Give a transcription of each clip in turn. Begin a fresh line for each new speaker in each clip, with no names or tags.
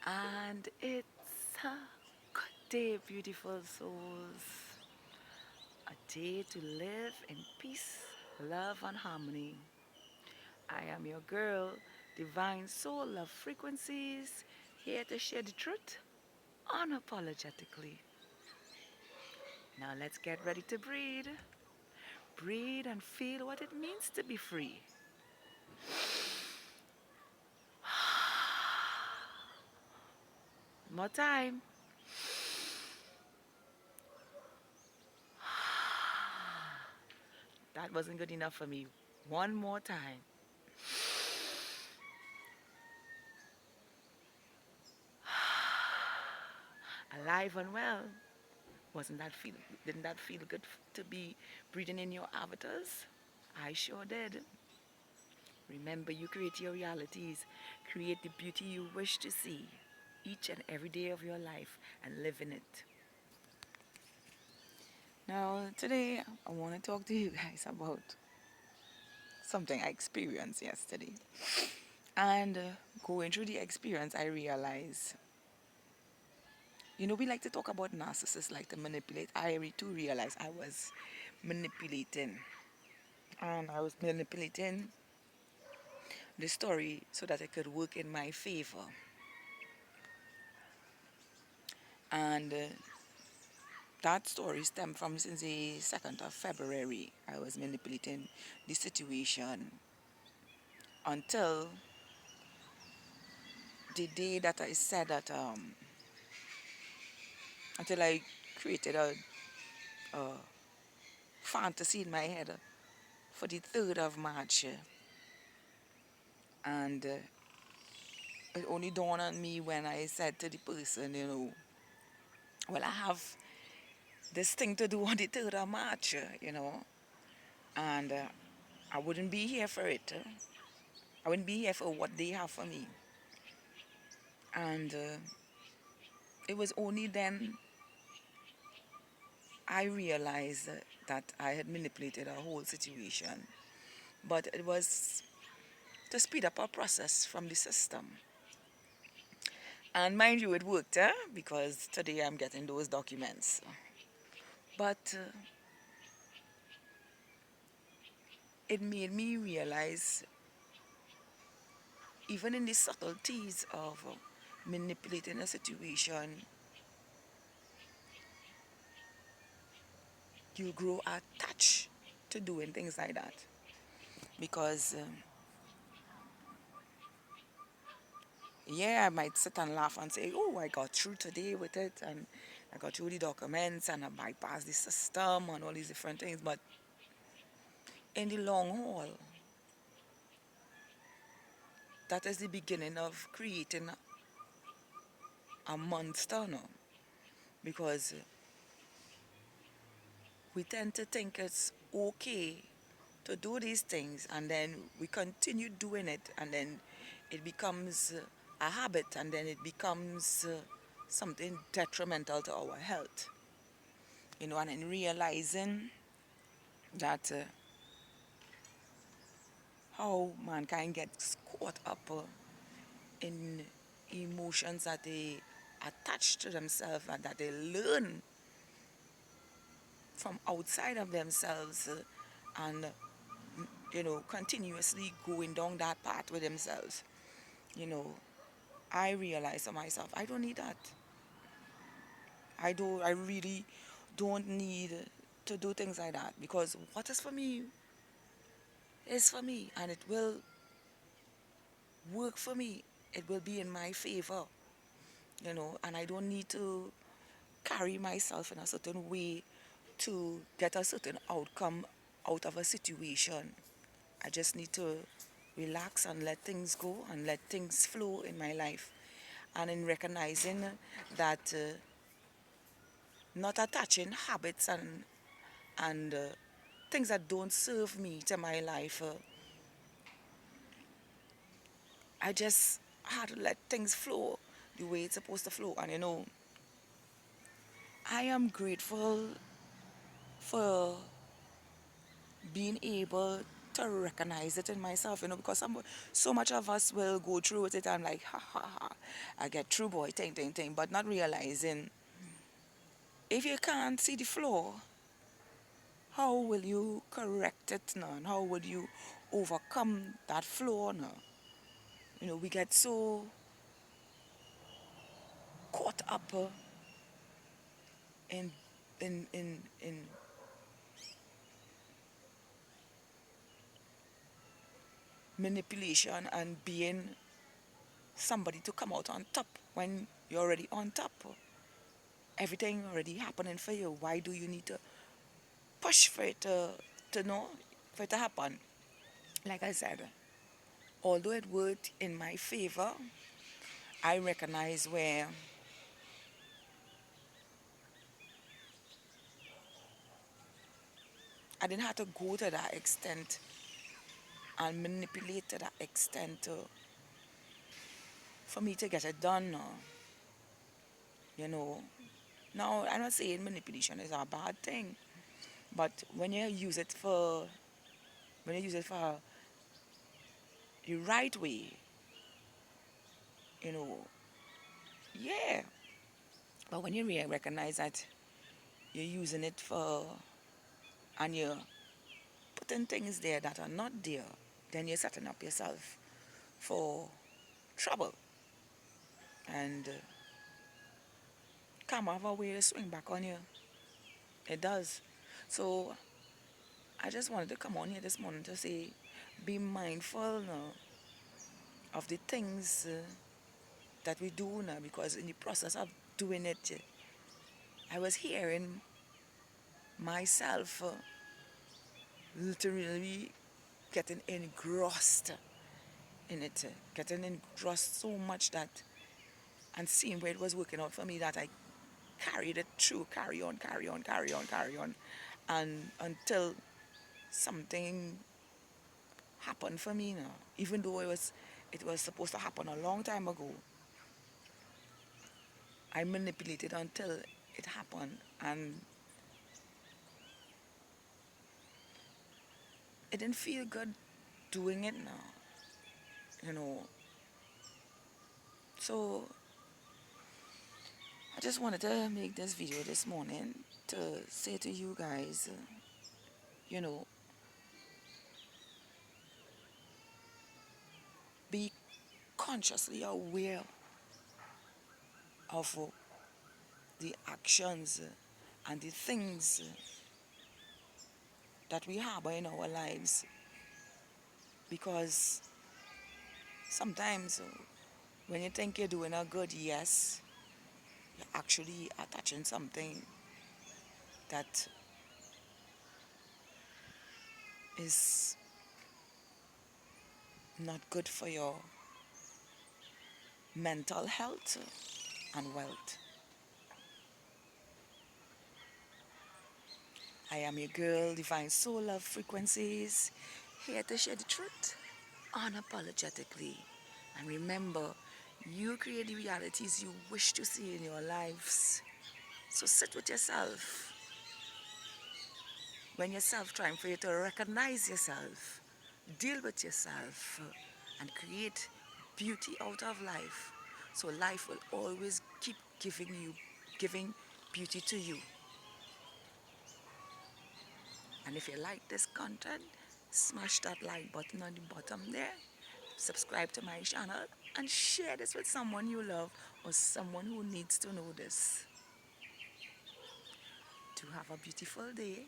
And it's a good day, beautiful souls. A day to live in peace, love, and harmony. I am your girl, Divine Soul Love Frequencies, here to share the truth unapologetically. Now let's get ready to breathe. Breathe and feel what it means to be free. More time. That wasn't good enough for me. One more time. Alive and well. Wasn't that feel didn't that feel good to be breathing in your avatars? I sure did. Remember, you create your realities. Create the beauty you wish to see each and every day of your life and live in it. Now, today I want to talk to you guys about something I experienced yesterday. And going through the experience, I realized, we like to talk about narcissists, like to manipulate. Too realized I was manipulating. And I was manipulating the story so that it could work in my favor. And that story stemmed from since the 2nd of February. I was manipulating the situation until the day that I said that, until I created a fantasy in my head for the 3rd of March. And it only dawned on me when I said to the person, well, I have this thing to do on the 3rd of March, and I wouldn't be here for it. I wouldn't be here for what they have for me. And it was only then I realized that I had manipulated a whole situation. But it was to speed up our process from the system. And mind you, it worked, because today I'm getting those documents. But it made me realize, even in the subtleties of manipulating a situation, you grow attached to doing things like that. Because, yeah, I might sit and laugh and say, oh, I got through today with it, and I got through the documents, and I bypassed the system, and all these different things. But in the long haul, that is the beginning of creating a monster now. Because we tend to think it's okay to do these things, and then we continue doing it, and then it becomes a habit, and then it becomes something detrimental to our health. And in realizing that how mankind gets caught up in emotions that they attach to themselves and that they learn from outside of themselves, and continuously going down that path with themselves. you know I realize for myself, I don't need that. I really don't need to do things like that, because what is for me is for me, and it will work for me. It will be in my favor, and I don't need to carry myself in a certain way to get a certain outcome out of a situation. I just need to relax and let things go and let things flow in my life. And in recognizing that, not attaching habits and things that don't serve me to my life, I just had to let things flow the way it's supposed to flow. And I am grateful for being able to recognize it in myself, because so much of us will go through with it. I'm like, ha ha ha, I get through, boy, ting, ting, ting, but not realizing if you can't see the flaw, how will you correct it now? And how would you overcome that flaw now? We get so caught up in in manipulation and being somebody to come out on top when you're already on top. Everything already happening for you. Why do you need to push for it to know for it to happen? Like I said, although it worked in my favor, I recognize where I didn't have to go to that extent and manipulate to that extent for me to get it done. You know. Now, I'm not saying manipulation is a bad thing, but when you use it for the right way, you know, yeah. But when you recognize that you're using it for, and you're putting things there that are not there, then you're setting up yourself for trouble. And karma have a way to swing back on you. It does. So I just wanted to come on here this morning to say, be mindful now of the things that we do now, because in the process of doing it, I was hearing myself literally getting engrossed in it, getting engrossed so much that, and seeing where it was working out for me, that I carried it through, carry on, carry on, carry on, carry on, and until something happened for me now, even though it was supposed to happen a long time ago. I manipulated until it happened, and it didn't feel good doing it now, you know. So I just wanted to make this video this morning to say to you guys, you know, be consciously aware of the actions and the things that we harbor in our lives, because sometimes when you think you're doing a good yes, you're actually attaching something that is not good for your mental health and wealth. I am your girl, Divine Soul Love Frequencies, here to share the truth unapologetically. And remember, you create the realities you wish to see in your lives. So sit with yourself. When yourself trying for you to recognize yourself, deal with yourself, and create beauty out of life. So life will always keep giving beauty to you. And if you like this content, smash that like button on the bottom there, subscribe to my channel, and share this with someone you love or someone who needs to know this. To have a beautiful day.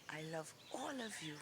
I love all of you.